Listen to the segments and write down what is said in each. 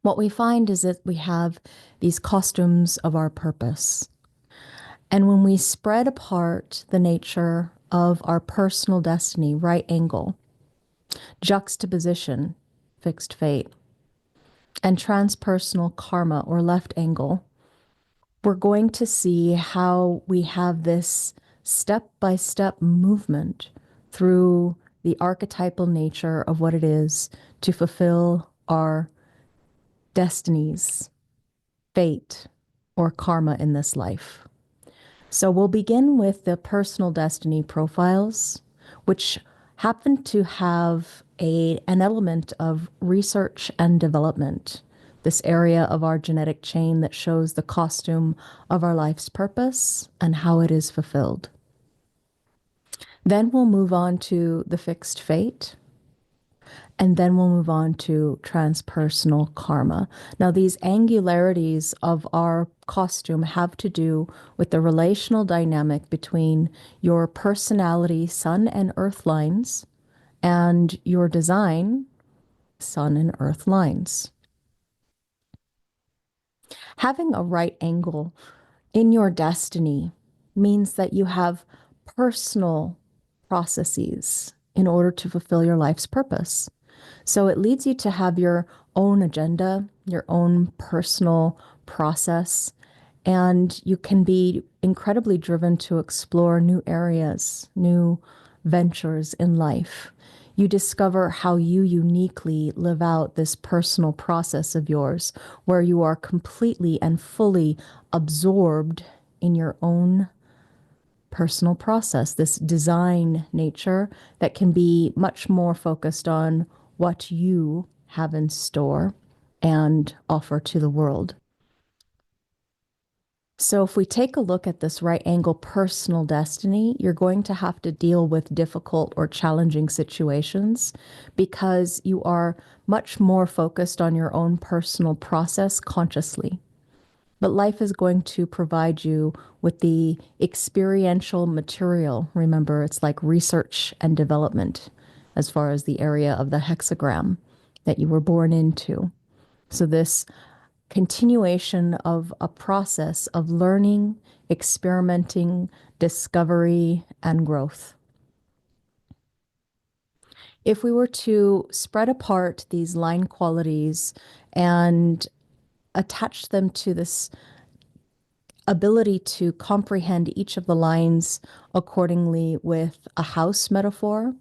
what we find is that we have these costumes of our purpose. And when we spread apart the nature of our personal destiny, right angle, juxtaposition, fixed fate, and transpersonal karma or left angle, we're going to see how we have this step-by-step movement through the archetypal nature of what it is to fulfill our destinies, fate, or karma in this life. So we'll begin with the personal destiny profiles, which happen to have an element of research and development, this area of our genetic chain that shows the costume of our life's purpose and how it is fulfilled. Then we'll move on to the fixed fate, and then we'll move on to transpersonal karma. Now, these angularities of our costume have to do with the relational dynamic between your personality, sun and earth lines, and your design, sun and earth lines. Having a right angle in your destiny means that you have personal processes in order to fulfill your life's purpose. So it leads you to have your own agenda, your own personal process, and you can be incredibly driven to explore new areas, new ventures in life. You discover how you uniquely live out this personal process of yours, where you are completely and fully absorbed in your own personal process, this design nature that can be much more focused on what you have in store and offer to the world. So if we take a look at this right angle personal destiny, you're going to have to deal with difficult or challenging situations because you are much more focused on your own personal process consciously. But life is going to provide you with the experiential material. Remember, it's like research and development as far as the area of the hexagram that you were born into. So this continuation of a process of learning, experimenting, discovery, and growth. If we were to spread apart these line qualities and attach them to this ability to comprehend each of the lines accordingly with a house metaphor,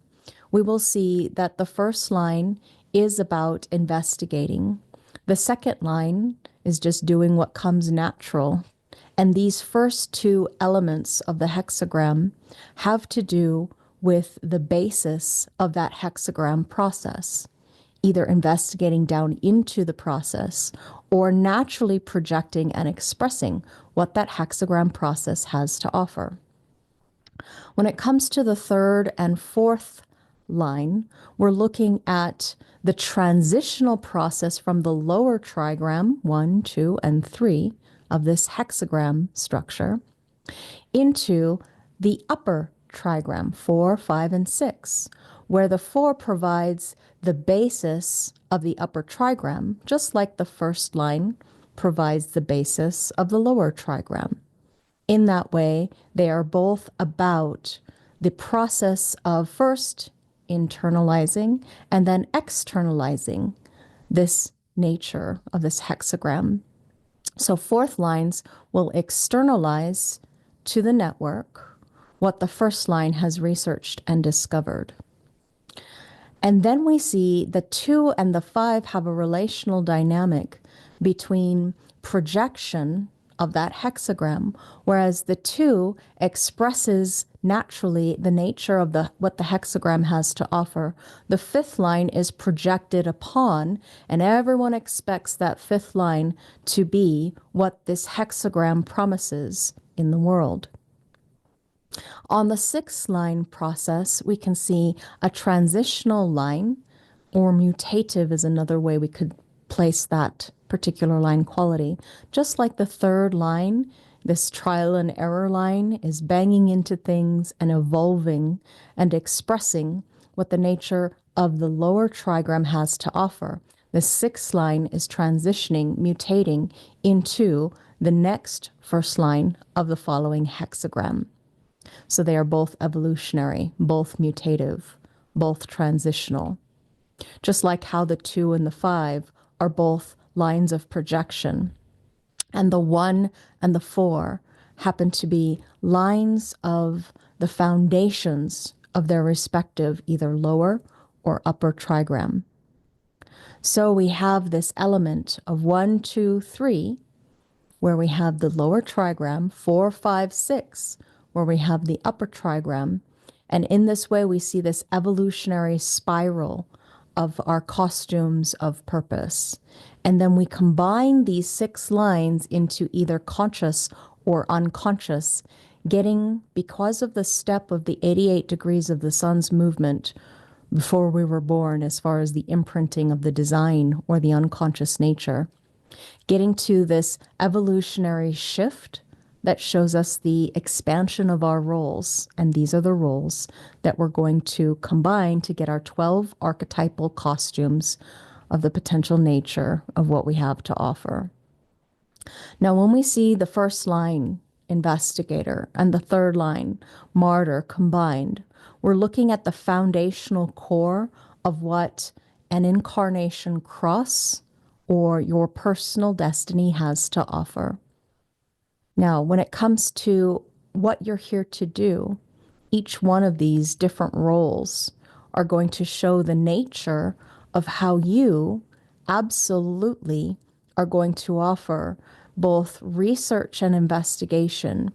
we will see that the first line is about investigating. The second line is just doing what comes natural. And these first two elements of the hexagram have to do with the basis of that hexagram process, either investigating down into the process or naturally projecting and expressing what that hexagram process has to offer. When it comes to the third and fourth line, we're looking at the transitional process from the lower trigram, 1, 2, and 3 of this hexagram structure, into the upper trigram, 4, 5, and 6, where the 4 provides the basis of the upper trigram, just like the first line provides the basis of the lower trigram. In that way, they are both about the process of first internalizing and then externalizing this nature of this hexagram. So fourth lines will externalize to the network what the first line has researched and discovered. And then we see the 2 and the 5 have a relational dynamic between projection of that hexagram, whereas the 2 expresses naturally the nature of what the hexagram has to offer. The 5th line is projected upon, and everyone expects that 5th line to be what this hexagram promises in the world. On the 6th line process, we can see a transitional line, or mutative is another way we could place that particular line quality. Just like the 3rd line, this trial and error line is banging into things and evolving and expressing what the nature of the lower trigram has to offer. The sixth line is transitioning, mutating into the next first line of the following hexagram. So they are both evolutionary, both mutative, both transitional. Just like how the 2 and the 5 are both lines of projection, and the 1 and the 4 happen to be lines of the foundations of their respective either lower or upper trigram. So we have this element of 1, 2, 3, where we have the lower trigram, 4, 5, 6, where we have the upper trigram. And in this way, we see this evolutionary spiral of our costumes of purpose. And then we combine these 6 lines into either conscious or unconscious, getting, because of the step of the 88 degrees of the sun's movement before we were born, as far as the imprinting of the design or the unconscious nature, getting to this evolutionary shift that shows us the expansion of our roles. And these are the roles that we're going to combine to get our 12 archetypal costumes of the potential nature of what we have to offer. Now, when we see the first line, investigator, and the third line, martyr, combined, we're looking at the foundational core of what an incarnation cross or your personal destiny has to offer. Now, when it comes to what you're here to do, each one of these different roles are going to show the nature of how you absolutely are going to offer both research and investigation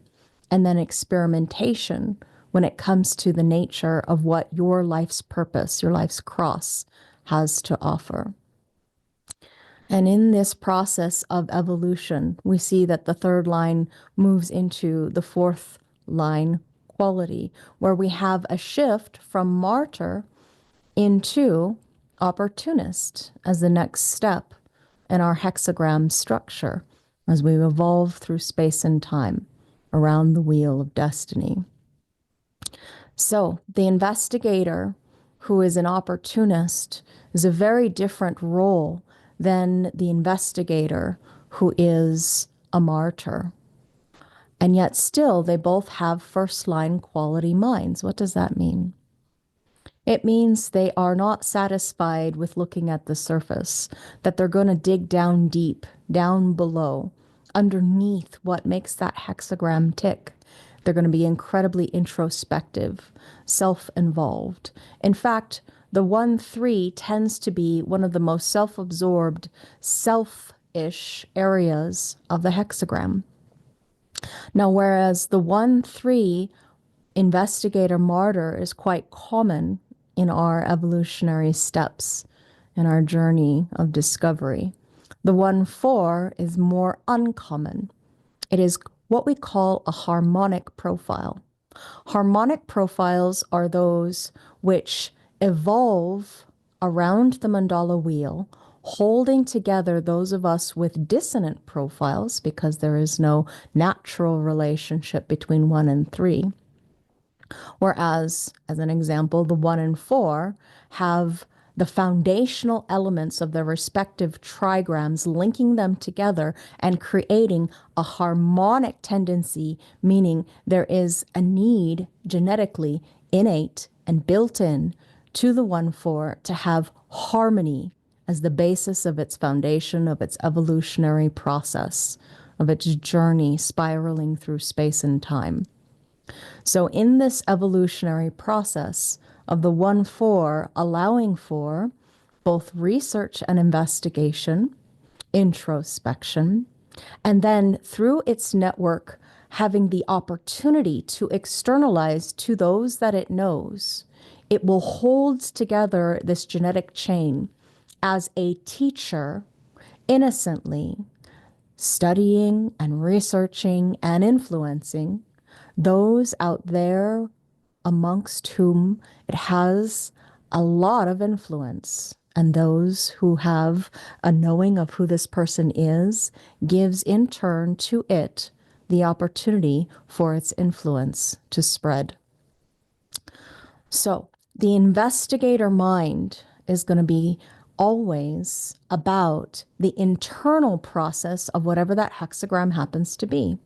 and then experimentation when it comes to the nature of what your life's purpose, your life's cross, has to offer. And in this process of evolution, we see that the third line moves into the fourth line quality, where we have a shift from martyr into opportunist as the next step in our hexagram structure as we evolve through space and time around the wheel of destiny. So the investigator, who is an opportunist, is a very different role than the investigator who is a martyr. And yet still, they both have first line quality minds. What does that mean? It means they are not satisfied with looking at the surface, that they're going to dig down deep, down below, underneath what makes that hexagram tick. They're going to be incredibly introspective, self-involved. In fact, the 1-3 tends to be one of the most self-absorbed, self-ish areas of the hexagram. Now, whereas the 1-3 investigator martyr is quite common in our evolutionary steps in our journey of discovery, the 1-4 is more uncommon. It is what we call a harmonic profile. Harmonic profiles are those which evolve around the mandala wheel, holding together those of us with dissonant profiles, because there is no natural relationship between 1 and 3. Whereas, as an example, the 1 and 4 have the foundational elements of their respective trigrams, linking them together and creating a harmonic tendency, meaning there is a need genetically innate and built in to the 1-4 to have harmony as the basis of its foundation, of its evolutionary process, of its journey spiraling through space and time. So in this evolutionary process of the 1-4 allowing for both research and investigation, introspection, and then through its network having the opportunity to externalize to those that it knows, it will hold together this genetic chain as a teacher innocently studying and researching and influencing those out there amongst whom it has a lot of influence. And those who have a knowing of who this person is gives in turn to it the opportunity for its influence to spread. So the investigator mind is going to be always about the internal process of whatever that hexagram happens to be.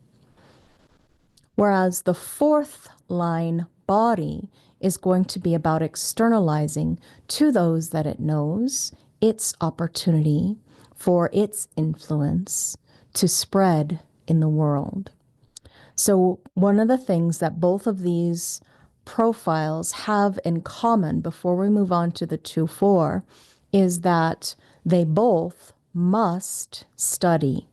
Whereas the fourth line body is going to be about externalizing to those that it knows its opportunity for its influence to spread in the world. So one of the things that both of these profiles have in common before we move on to the 2-4 is that they both must study,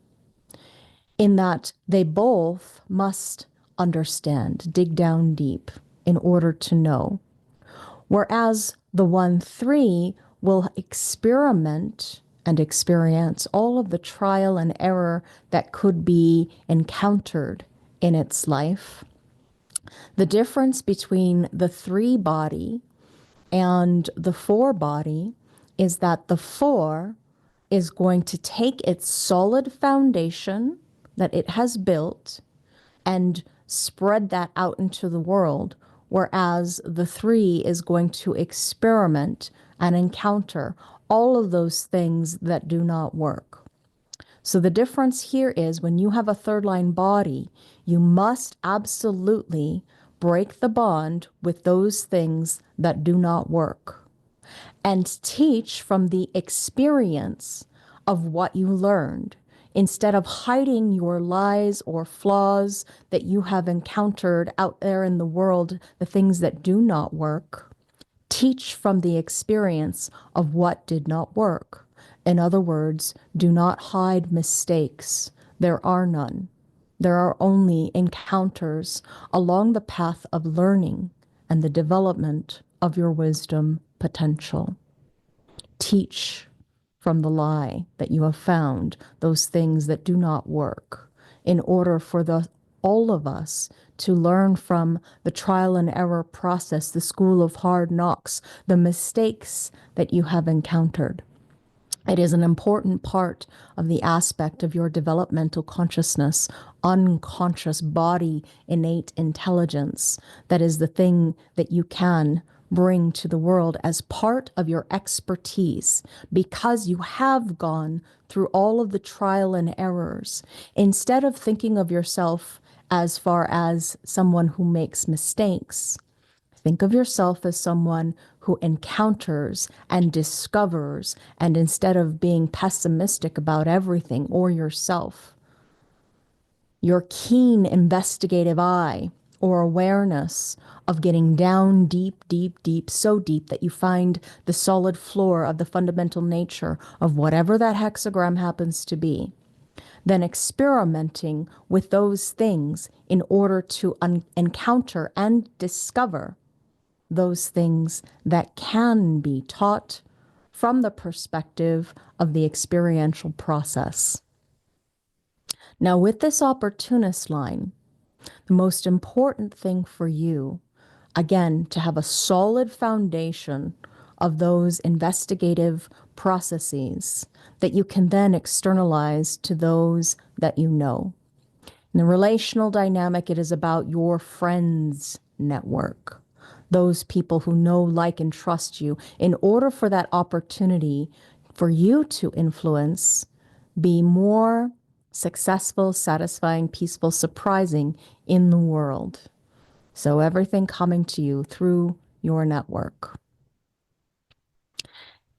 in that they both must understand, dig down deep in order to know. Whereas the 1-3 will experiment and experience all of the trial and error that could be encountered in its life. The difference between the 3 body and the 4 body is that the 4 is going to take its solid foundation that it has built and spread that out into the world, whereas the 3 is going to experiment and encounter all of those things that do not work. So the difference here is when you have a third line body, you must absolutely break the bond with those things that do not work and teach from the experience of what you learned, instead of hiding your lies or flaws that you have encountered out there in the world, the things that do not work. Teach from the experience of what did not work. In other words, do not hide mistakes. There are none. There are only encounters along the path of learning and the development of your wisdom potential. Teach from the lie that you have found, those things that do not work, in order for all of us to learn from the trial and error process, the school of hard knocks, the mistakes that you have encountered. It is an important part of the aspect of your developmental consciousness, unconscious body, innate intelligence. That is the thing that you can bring to the world as part of your expertise, because you have gone through all of the trial and errors. Instead of thinking of yourself as far as someone who makes mistakes, think of yourself as someone who encounters and discovers, and instead of being pessimistic about everything or yourself, your keen investigative eye or awareness of getting down deep, deep, deep, so deep that you find the solid floor of the fundamental nature of whatever that hexagram happens to be, then experimenting with those things in order to encounter and discover those things that can be taught from the perspective of the experiential process. Now, with this opportunist line, the most important thing for you, again, to have a solid foundation of those investigative processes that you can then externalize to those that you know. In the relational dynamic, it is about your friends' network, those people who know, like, and trust you, in order for that opportunity for you to influence be more successful, satisfying, peaceful, surprising in the world. So everything coming to you through your network.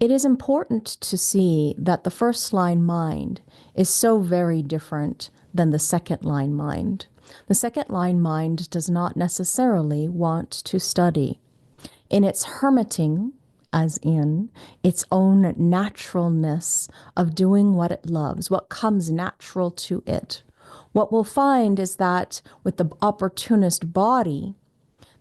It is important to see that the first line mind is so very different than the second line mind. The second line mind does not necessarily want to study. In its hermiting, as in its own naturalness of doing what it loves, what comes natural to it, what we'll find is that with the opportunist body,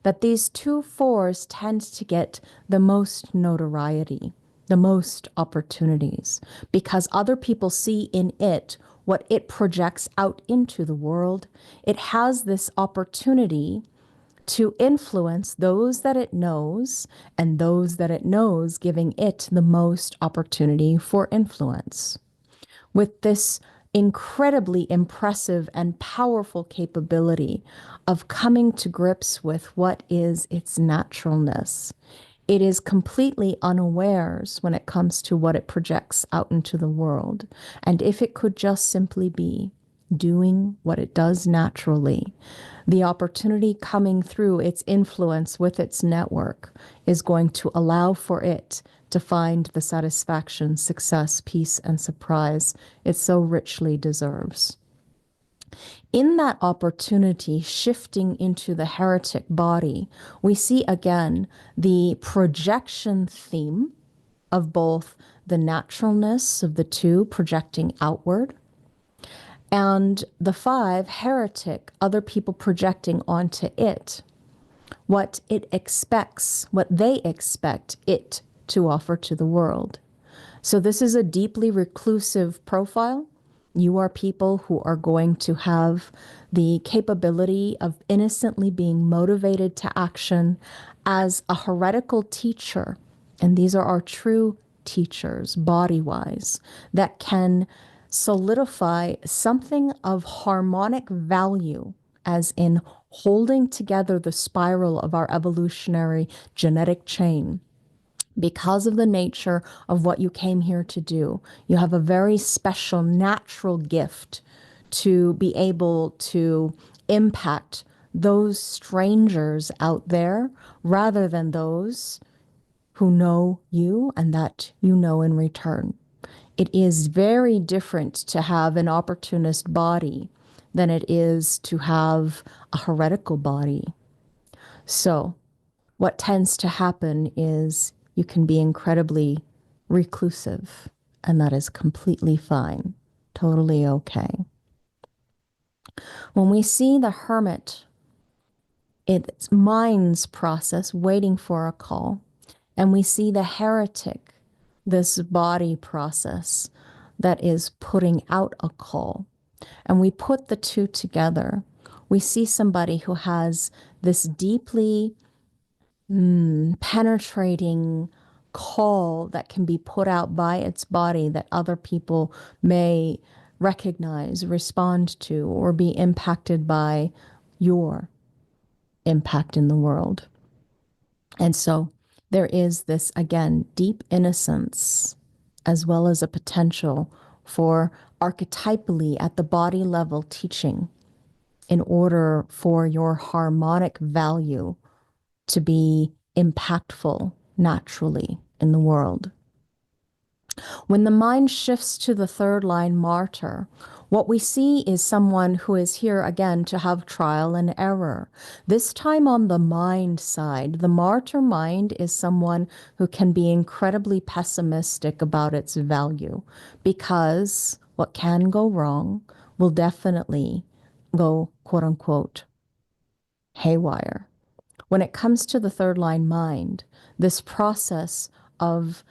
that these 2-4s tend to get the most notoriety, the most opportunities, because other people see in it what it projects out into the world. It has this opportunity to influence those that it knows, and those that it knows giving it the most opportunity for influence. With this incredibly impressive and powerful capability of coming to grips with what is its naturalness, It is completely unawares when it comes to what it projects out into the world. And if it could just simply be doing what it does naturally, the opportunity coming through its influence with its network is going to allow for it to find the satisfaction, success, peace, and surprise it so richly deserves. In that opportunity shifting into the heretic body, we see again the projection theme of both the naturalness of the two projecting outward and the five, heretic, other people projecting onto it what it expects, what they expect it to offer to the world. So this is a deeply reclusive profile. You are people who are going to have the capability of innocently being motivated to action as a heretical teacher. And these are our true teachers, body-wise, that can solidify something of harmonic value, as in holding together the spiral of our evolutionary genetic chain. Because of the nature of what you came here to do, you have a very special natural gift to be able to impact those strangers out there rather than those who know you and that you know in return. It is very different to have an opportunist body than it is to have a heretical body. So, what tends to happen is you can be incredibly reclusive, and that is completely fine, totally okay. When we see the hermit, it's mind's process waiting for a call, and we see the heretic, this body process that is putting out a call, and we put the two together. We see somebody who has this deeply penetrating call that can be put out by its body that other people may recognize, respond to, or be impacted by your impact in the world. And so there is this, again, deep innocence as well as a potential for archetypally at the body level teaching in order for your harmonic value to be impactful naturally in the world. When the mind shifts to the third line, martyr, what we see is someone who is here again to have trial and error. This time on the mind side, the martyr mind is someone who can be incredibly pessimistic about its value because what can go wrong will definitely go, quote unquote, haywire. When it comes to the third line mind, this process of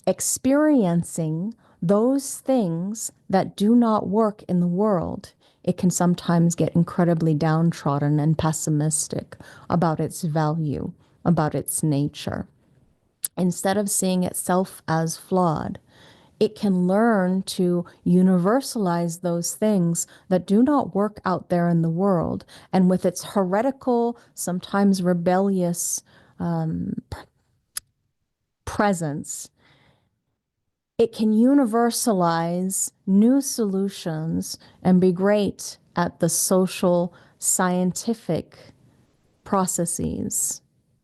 experiencing those things that do not work in the world, it can sometimes get incredibly downtrodden and pessimistic about its value, about its nature. Instead of seeing itself as flawed, it can learn to universalize those things that do not work out there in the world. And with its heretical, sometimes rebellious presence, it can universalize new solutions and be great at the social, scientific processes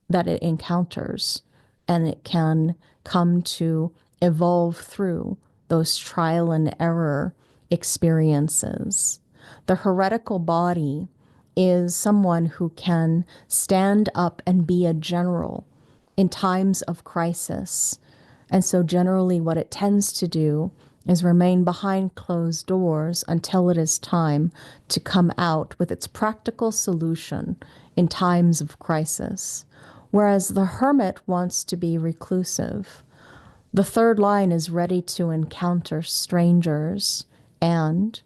that it encounters. And it can come to evolve through those trial and error experiences. The heretical body is someone who can stand up and be a general in times of crisis. And so generally what it tends to do is remain behind closed doors until it is time to come out with its practical solution in times of crisis. Whereas the hermit wants to be reclusive. The third line is ready to encounter strangers and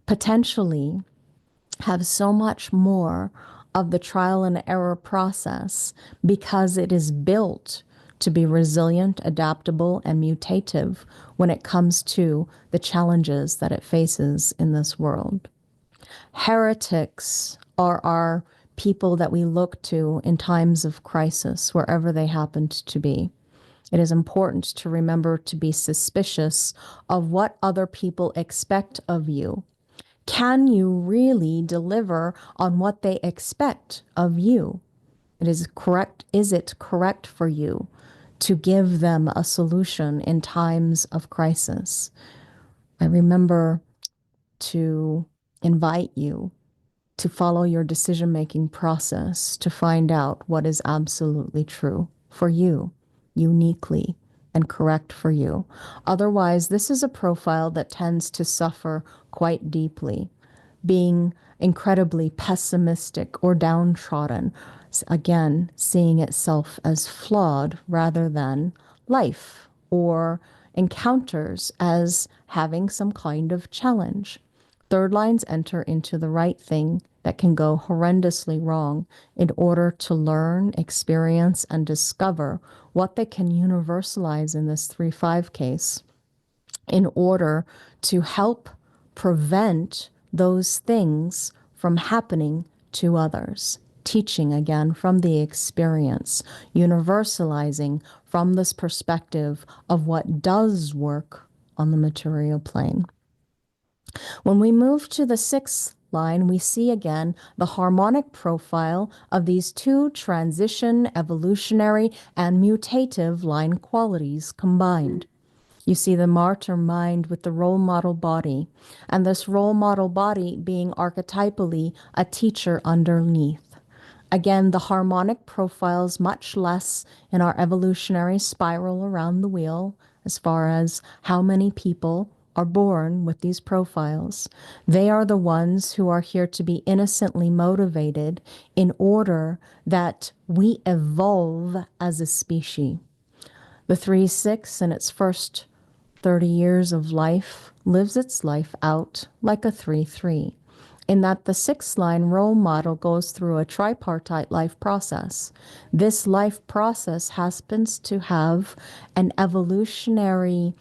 potentially have so much more of the trial and error process because it is built to be resilient, adaptable, and mutative when it comes to the challenges that it faces in this world. Heretics are our people that we look to in times of crisis, wherever they happened to be. It is important to remember to be suspicious of what other people expect of you. Can you really deliver on what they expect of you? Is it correct for you to give them a solution in times of crisis? I remember to invite you to follow your decision-making process to find out what is absolutely true for you, uniquely and correct for you. Otherwise, this is a profile that tends to suffer quite deeply, being incredibly pessimistic or downtrodden, again, seeing itself as flawed rather than life or encounters as having some kind of challenge. Third lines enter into the right thing that can go horrendously wrong in order to learn, experience, and discover what they can universalize in this 3-5 case in order to help prevent those things from happening to others. Teaching again from the experience, universalizing from this perspective of what does work on the material plane. When we move to the 6th line, we see again the harmonic profile of these two transition, evolutionary, and mutative line qualities combined. You see the martyr mind with the role model body, and this role model body being archetypally a teacher underneath. Again, the harmonic profiles much less in our evolutionary spiral around the wheel as far as how many people are born with these profiles. They are the ones who are here to be innocently motivated in order that we evolve as a species. The 3-6 in its first 30 years of life lives its life out like a 3-3, in that the 6th line role model goes through a tripartite life process. This life process happens to have an evolutionary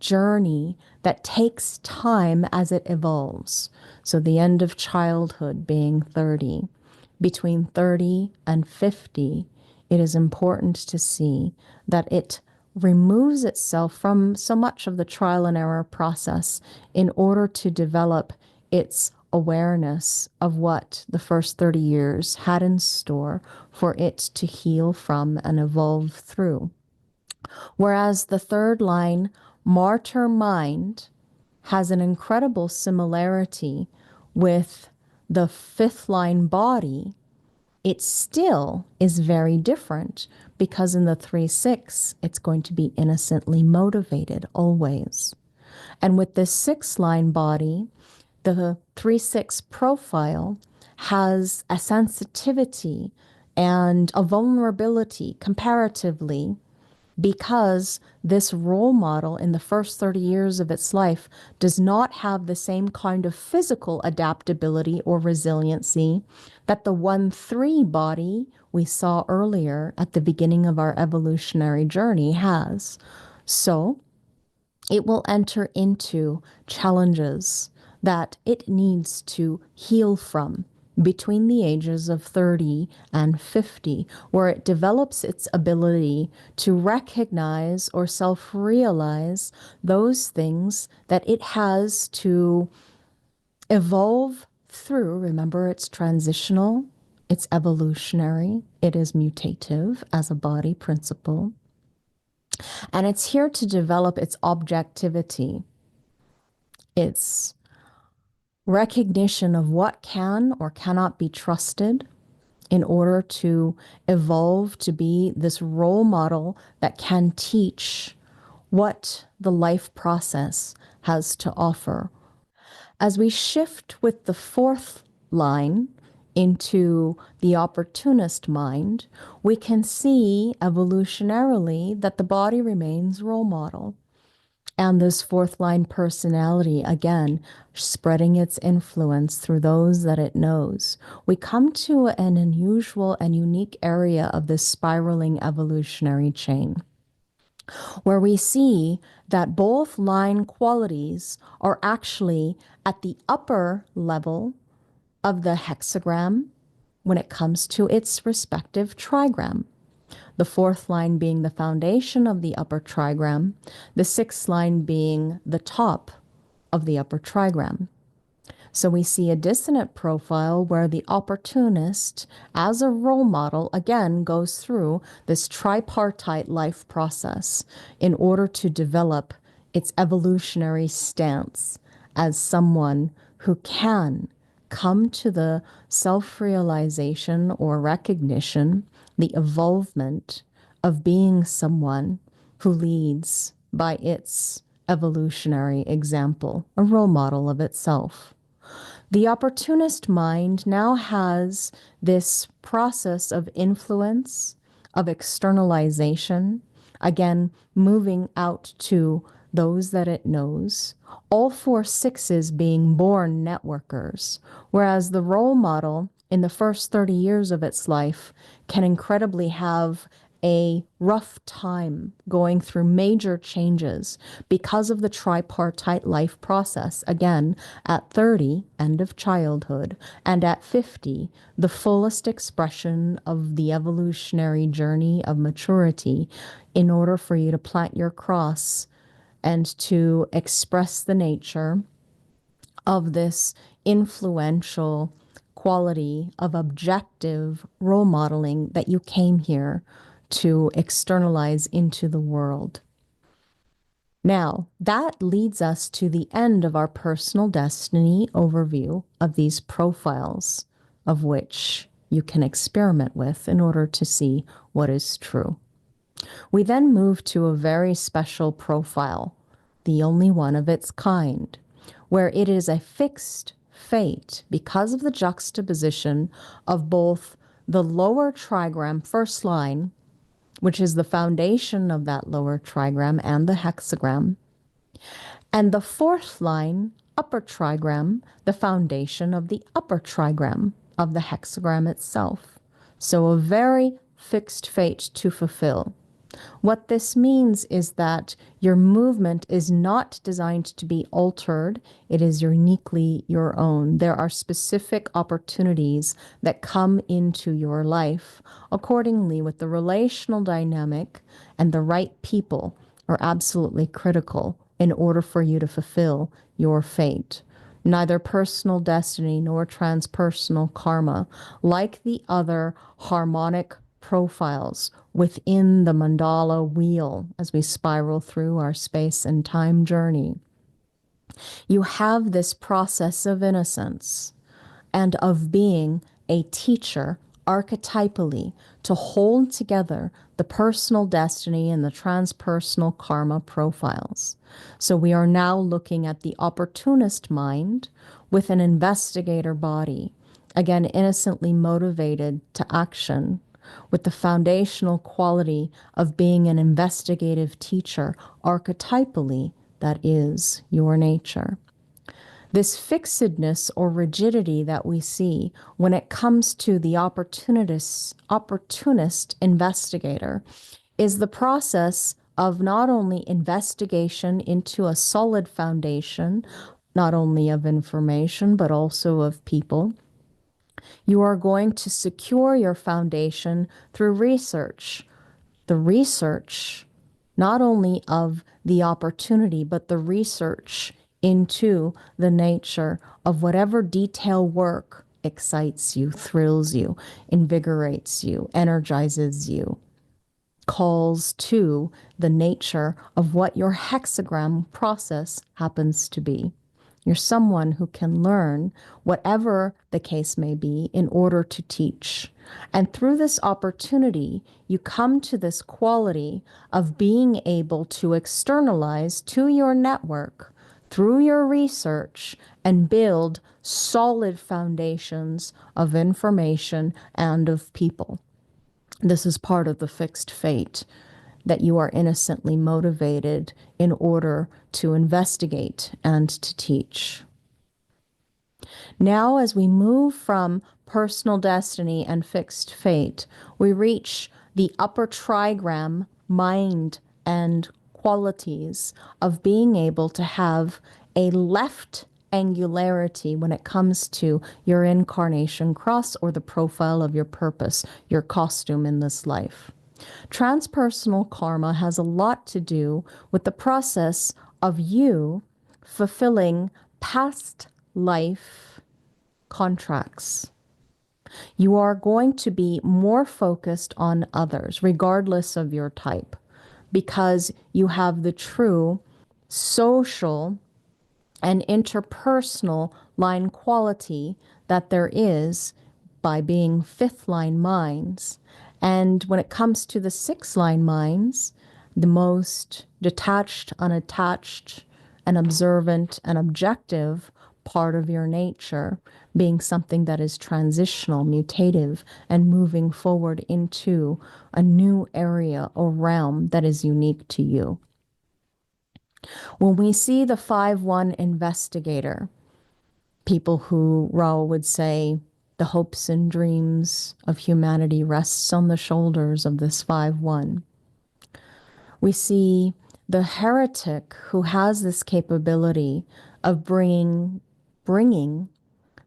journey that takes time as it evolves. So the end of childhood being 30. Between 30 and 50, it is important to see that it removes itself from so much of the trial and error process in order to develop its awareness of what the first 30 years had in store for it to heal from and evolve through. Whereas the 3rd line, martyr mind, has an incredible similarity with the 5th line body, it still is very different because in the 3-6, it's going to be innocently motivated always. And with this 6th line body, the 3-6 profile has a sensitivity and a vulnerability comparatively because this role model in the first 30 years of its life does not have the same kind of physical adaptability or resiliency that the 1-3 body we saw earlier at the beginning of our evolutionary journey has. So it will enter into challenges that it needs to heal from between the ages of 30 and 50, where it develops its ability to recognize or self-realize those things that it has to evolve through. Remember, it's transitional, it's evolutionary, it is mutative as a body principle, and it's here to develop its objectivity, its recognition of what can or cannot be trusted in order to evolve to be this role model that can teach what the life process has to offer. As we shift with the 4th line into the opportunist mind, we can see evolutionarily that the body remains role model. And this 4th line personality, again, spreading its influence through those that it knows. We come to an unusual and unique area of this spiraling evolutionary chain, where we see that both line qualities are actually at the upper level of the hexagram, when it comes to its respective trigram. The fourth line being the foundation of the upper trigram, the sixth line being the top of the upper trigram. So we see a dissonant profile where the opportunist, as a role model, again goes through this tripartite life process in order to develop its evolutionary stance as someone who can come to the self-realization or recognition, the evolvement of being someone who leads by its evolutionary example, a role model of itself. The opportunist mind now has this process of influence, of externalization, again, moving out to those that it knows, all four sixes being born networkers, whereas the role model in the first 30 years of its life can incredibly have a rough time going through major changes because of the tripartite life process. Again, at 30, end of childhood, and at 50, the fullest expression of the evolutionary journey of maturity in order for you to plant your cross and to express the nature of this influential quality of objective role modeling that you came here to externalize into the world. Now, that leads us to the end of our personal destiny overview of these profiles, of which you can experiment with in order to see what is true. We then move to a very special profile, the only one of its kind, where it is a fixed fate because of the juxtaposition of both the lower trigram first line, which is the foundation of that lower trigram and the hexagram, and the fourth line, upper trigram, the foundation of the upper trigram of the hexagram itself. So a very fixed fate to fulfill. What this means is that your movement is not designed to be altered. It is uniquely your own. There are specific opportunities that come into your life. Accordingly, with the relational dynamic and the right people are absolutely critical in order for you to fulfill your fate. Neither personal destiny nor transpersonal karma, like the other harmonic profiles within the mandala wheel as we spiral through our space and time journey. You have this process of innocence and of being a teacher archetypally to hold together the personal destiny and the transpersonal karma profiles. So we are now looking at the opportunist mind with an investigator body, again, innocently motivated to action, with the foundational quality of being an investigative teacher archetypally, that is your nature. This fixedness or rigidity that we see when it comes to the opportunist investigator is the process of not only investigation into a solid foundation, not only of information, but also of people. You are going to secure your foundation through research. The research, not only of the opportunity, but the research into the nature of whatever detail work excites you, thrills you, invigorates you, energizes you, calls to the nature of what your hexagram process happens to be. You're someone who can learn, whatever the case may be, in order to teach. And through this opportunity, you come to this quality of being able to externalize to your network through your research and build solid foundations of information and of people. This is part of the fixed fate that you are innocently motivated in order to investigate and to teach. Now, as we move from personal destiny and fixed fate, we reach the upper trigram mind and qualities of being able to have a left angularity when it comes to your incarnation cross or the profile of your purpose, your costume in this life. Transpersonal karma has a lot to do with the process of you fulfilling past life contracts. You are going to be more focused on others, regardless of your type, because you have the true social and interpersonal line quality that there is by being fifth line minds. And when it comes to the sixth line minds, the most detached, unattached, and observant and objective part of your nature being something that is transitional, mutative, and moving forward into a new area or realm that is unique to you. When we see the 5-1 investigator, people who Raoul would say the hopes and dreams of humanity rests on the shoulders of this 5-1. We see the heretic who has this capability of bringing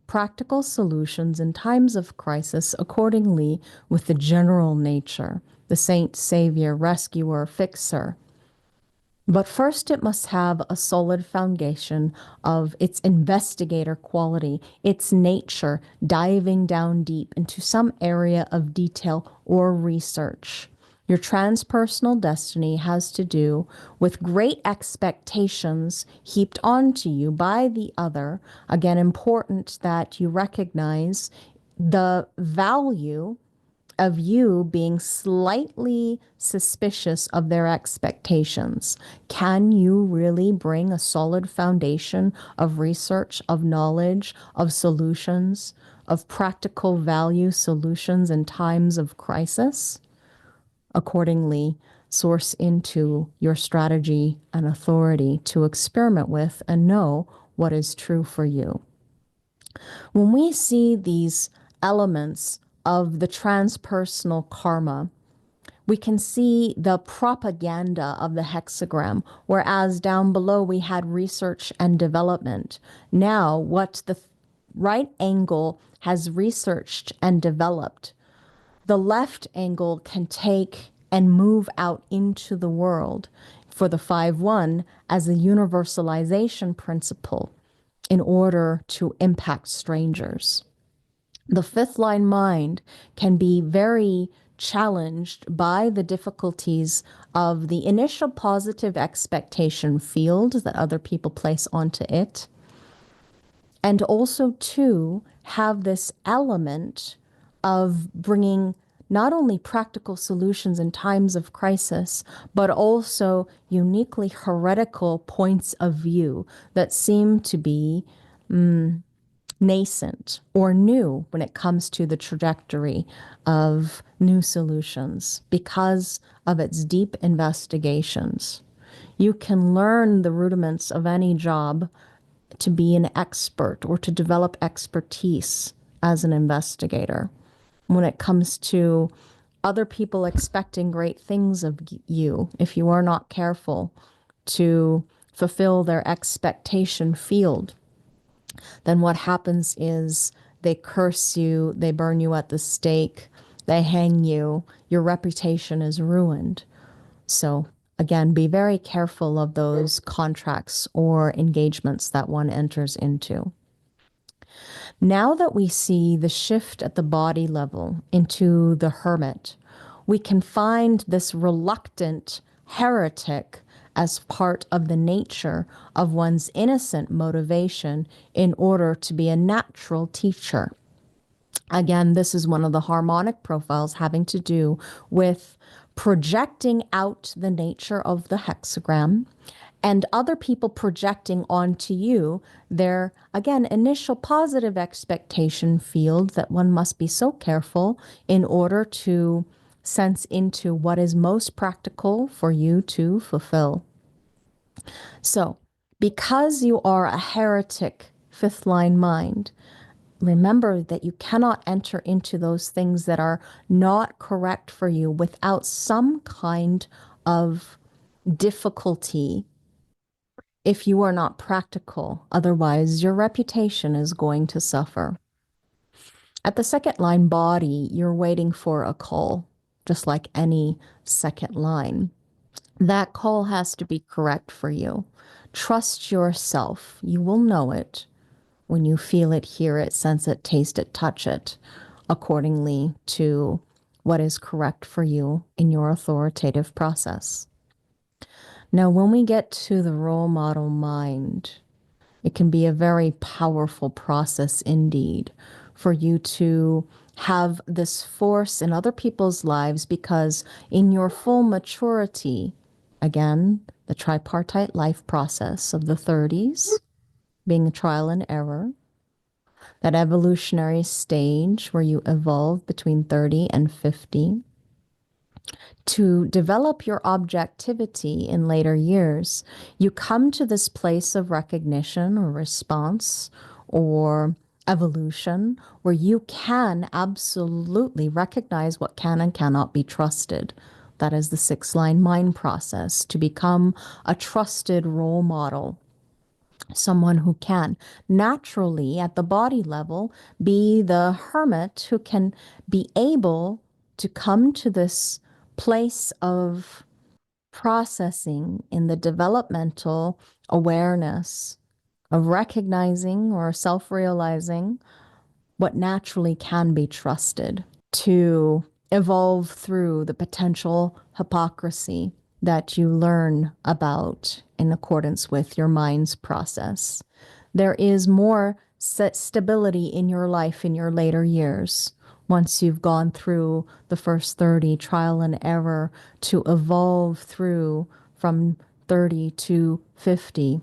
practical solutions in times of crisis accordingly with the general nature, the saint, savior, rescuer, fixer. But first, it must have a solid foundation of its investigator quality, its nature, diving down deep into some area of detail or research. Your transpersonal destiny has to do with great expectations heaped onto you by the other. Again, important that you recognize the value of you being slightly suspicious of their expectations. Can you really bring a solid foundation of research, of knowledge, of solutions, of practical value solutions in times of crisis? Accordingly, source into your strategy and authority to experiment with and know what is true for you. When we see these elements of the transpersonal karma, we can see the propaganda of the hexagram, whereas down below we had research and development. Now, what the right angle has researched and developed, the left angle can take and move out into the world for the 5-1 as a universalization principle in order to impact strangers. The fifth line mind can be very challenged by the difficulties of the initial positive expectation field that other people place onto it. And also, too, have this element of bringing not only practical solutions in times of crisis, but also uniquely heretical points of view that seem to be nascent or new when it comes to the trajectory of new solutions because of its deep investigations. You can learn the rudiments of any job to be an expert or to develop expertise as an investigator. When it comes to other people expecting great things of you, if you are not careful to fulfill their expectation field, then what happens is they curse you, they burn you at the stake, they hang you, your reputation is ruined. So again, be very careful of those contracts or engagements that one enters into. Now that we see the shift at the body level into the hermit, we can find this reluctant heretic as part of the nature of one's innocent motivation in order to be a natural teacher. Again, this is one of the harmonic profiles having to do with projecting out the nature of the hexagram and other people projecting onto you their, again, initial positive expectation field that one must be so careful in order to sense into what is most practical for you to fulfill. So, because you are a heretic fifth line mind, remember that you cannot enter into those things that are not correct for you without some kind of difficulty if you are not practical. Otherwise, your reputation is going to suffer. At the second line body, you're waiting for a call, just like any second line. That call has to be correct for you. Trust yourself. You will know it when you feel it, hear it, sense it, taste it, touch it, accordingly to what is correct for you in your authoritative process. Now, when we get to the role model mind, it can be a very powerful process indeed for you to have this force in other people's lives because in your full maturity, again, the tripartite life process of the 30s being a trial and error, that evolutionary stage where you evolve between 30 and 50, to develop your objectivity in later years, you come to this place of recognition or response or evolution where you can absolutely recognize what can and cannot be trusted. That is the 6-line mind process to become a trusted role model, someone who can naturally, at the body level, be the hermit who can be able to come to this place of processing in the developmental awareness of recognizing or self realizing what naturally can be trusted, to evolve through the potential hypocrisy that you learn about in accordance with your mind's process. There is more stability in your life in your later years once you've gone through the first 30 trial and error to evolve through from 30 to 50,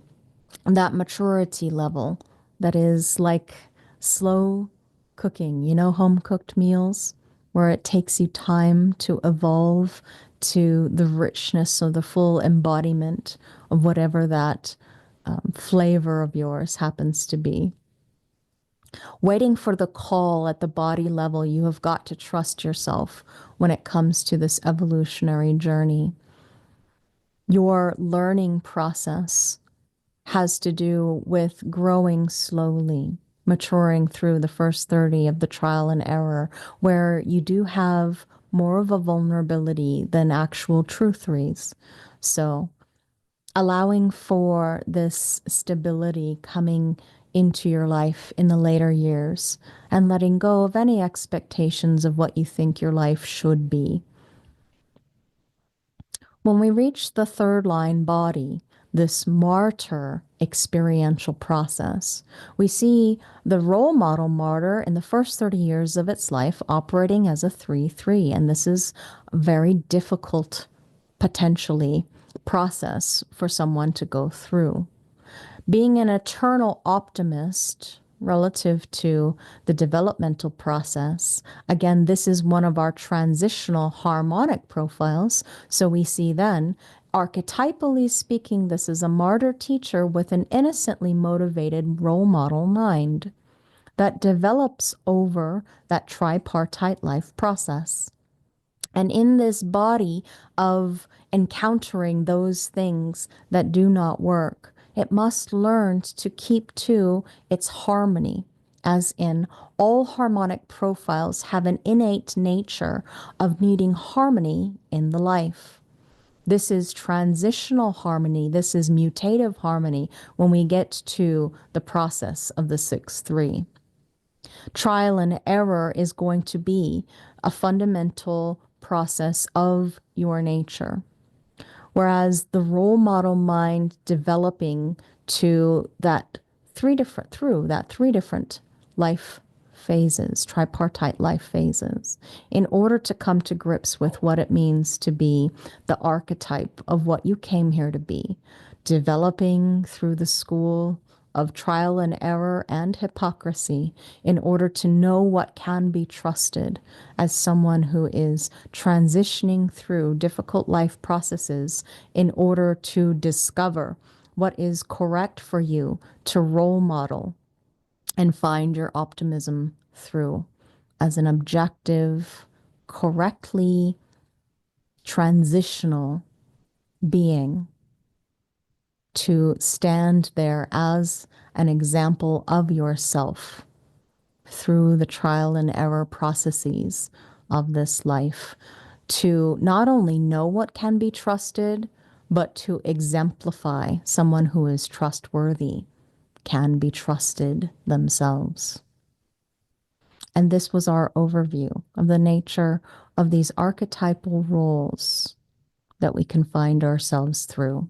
that maturity level that is like slow cooking, home cooked meals, where it takes you time to evolve to the richness of the full embodiment of whatever that flavor of yours happens to be. Waiting for the call at the body level, you have got to trust yourself when it comes to this evolutionary journey. Your learning process has to do with growing slowly, maturing through the first 30 of the trial and error, where you do have more of a vulnerability than actual trutheries. So, allowing for this stability coming into your life in the later years and letting go of any expectations of what you think your life should be. When we reach the third line body, this martyr experiential process, we see the role model martyr in the first 30 years of its life operating as a 3-3. And this is a very difficult, potentially, process for someone to go through. Being an eternal optimist relative to the developmental process, again, this is one of our transitional harmonic profiles. So we see then, archetypally speaking, this is a martyr teacher with an innocently motivated role model mind that develops over that tripartite life process. And in this body of encountering those things that do not work, it must learn to keep to its harmony, as in all harmonic profiles have an innate nature of needing harmony in the life. This is transitional harmony. This is mutative harmony when we get to the process of the 6-3. Trial and error is going to be a fundamental process of your nature. Whereas the role model mind developing to that three different life phases, tripartite life phases, in order to come to grips with what it means to be the archetype of what you came here to be, developing through the school of trial and error and hypocrisy in order to know what can be trusted as someone who is transitioning through difficult life processes in order to discover what is correct for you to role model and find your optimism through as an objective, correctly transitional being to stand there as an example of yourself through the trial and error processes of this life, to not only know what can be trusted, but to exemplify someone who is trustworthy, can be trusted themselves. And this was our overview of the nature of these archetypal roles that we can find ourselves through.